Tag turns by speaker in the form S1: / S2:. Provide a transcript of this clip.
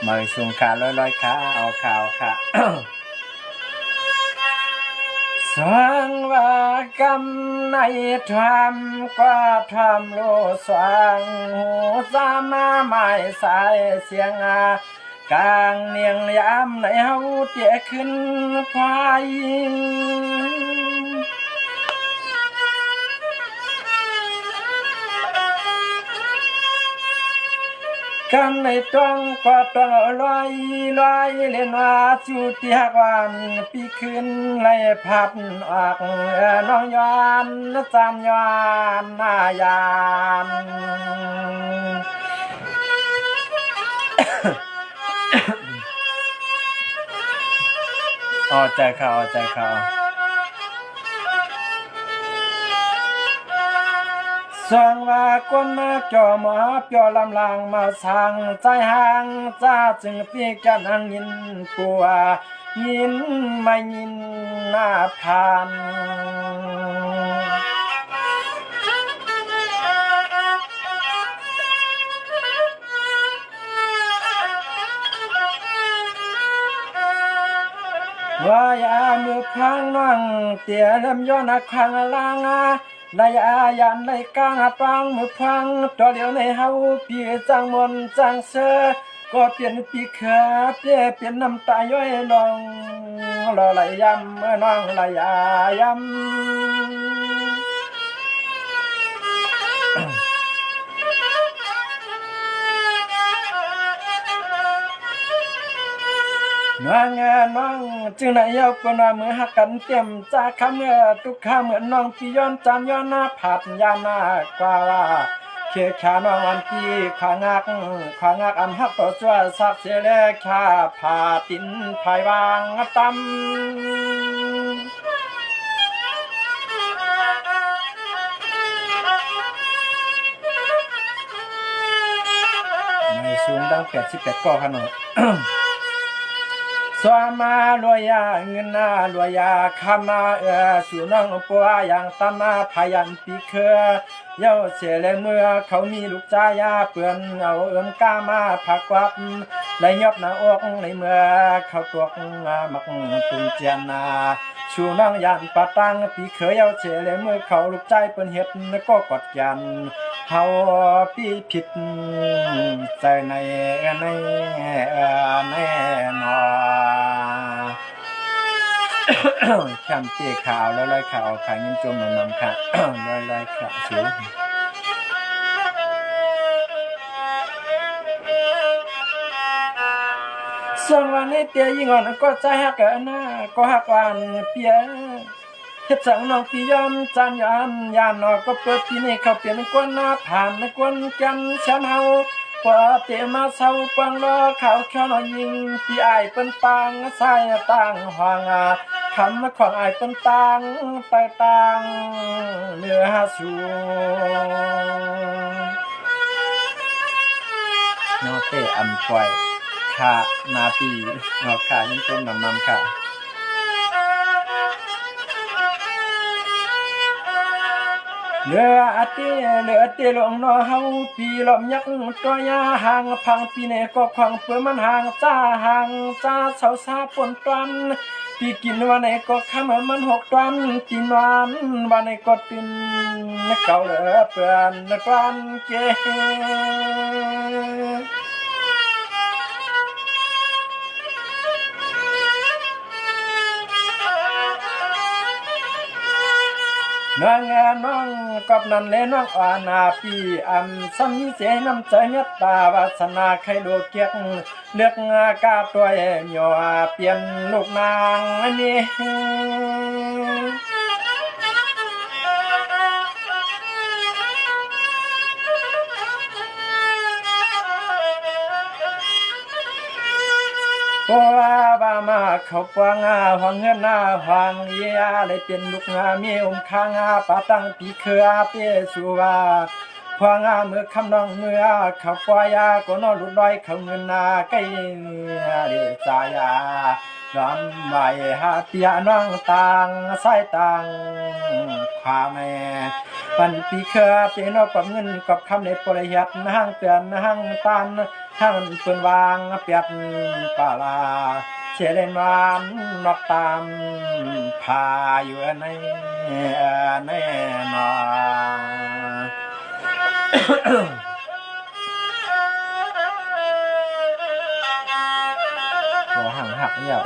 S1: มาสูงขาลอยขาเอาข่าวค่ะ สว่างว่ากำในทำกว่าทำโลสว่างหูสามาไม้สายเสียงกลางเนียงยามในเฮาเตี้ยขึ้นพายกำในตวงก็ต้องลอยเล่นว่าจูตีหักวันปีขึ้นไล่พัดออกน้องยานจานยานนายานเอาใจเขาสร้างว่ากวนมาจ่อหมอเปียวลำลางมาสั่งใจห่างจ้าจึงปีกันหังยินปัวยินไม่ยินหน้าผ่านว่ายามือพังนั่งเตี่ยลำย้อนขังลางลายอายันในกลางปังมือพังตัวเดียวในเฮาปีจังมนจังเสือก็เปลี่ยนปีขาเปลี่ยนน้ำตาย้อยน้องรอไหลยำน้องไหลอายำน้องจึงไหนเอาปนมือหักกันเต็มจากคำทุกข้าเหมือนน้องพี่ย้อนจานย้อนหน้าผัดยานากว่าเขียขาน้องวันพี่ขวางักอันหักต่อช่วยสักเสียแลข้าผ่าตินภายวางตำในสูงดัง88ก้อขนาดสวามาลอยาเงินนาลอยาคามาสู่น้องปัวอย่างตามาพยันปีเคอเย้าเสียแลเมื่อเขามีลูกจ้ายาเปื่อนเอาก้ามาผักวับไหลยอบหน้าอกในเมื่อเขาตัวมักตุนเจียนาสู่น้องยานปะตังปีเคยเย้าเสียแลเมื่อเขาลูกใจเปิ้นเฮ็ดก็กดยันเฮาปีผิดใจในนอแคมเตี้ยขาวแล้วลอยขาวขายเงินจมนำค่ะลอยขาวสูงส่วนวันนี้เตี้ยยิ่งอ่อนก็ใจหักหน้าก็หักวันเปียเฮ็ดจังน้องพี่ย้อนจานยานนอก็เปิดที่นี่เขาเปลี่ยนกวนหน้าผ่านกวนกันฉันเฮาปอเตมาเศร้าปังรอเขาแค่นอยิงพี่อายเป็นปางใส่ต่างหางคำของอายเป็นต่างไปต่างเนื้อสูนอเตอำปล่อยขานาปีนอขายังต้นนำค่ะเหลือเตี้ยลงนอเฮาปีลมยักตัวยาห่างพังปีเนก็ควงเปื่อมันห่างจ้าเสาซาปนตันปีกินวันไหนก็ข้ามมัน6 ตันปีนวันไหนก็ตื่นเก่าเหลือเปื่อนตันเกน้องกับนั่นเลยน้องอาณาปีสัมเสน้ำใจเมตตาวาสนาใครโลเกียกเลือกกาตัวเหยอเปลี่ยนลูกนางนี่ปัวบามาเขาปวงหวังเงินหวังเยียเลยเป็นลูกมีข้างปาตังปีเคอเปสุวา พวงามือคำน้องเมื่อเขาปล่อยยาก็นอนลุดลอยเขาเงินนาไกเดจายาลำใบหาเตียน้องต่างสายต่างความแม่ปันปีเครือเจนอกับเงินกับคำในปริยัดห้างเตือนห้างตันห้างเปืนวางเปียบปาลาเชเลนวานนอกตามพาอยู่ในนอหัวห่างหักเนี่ย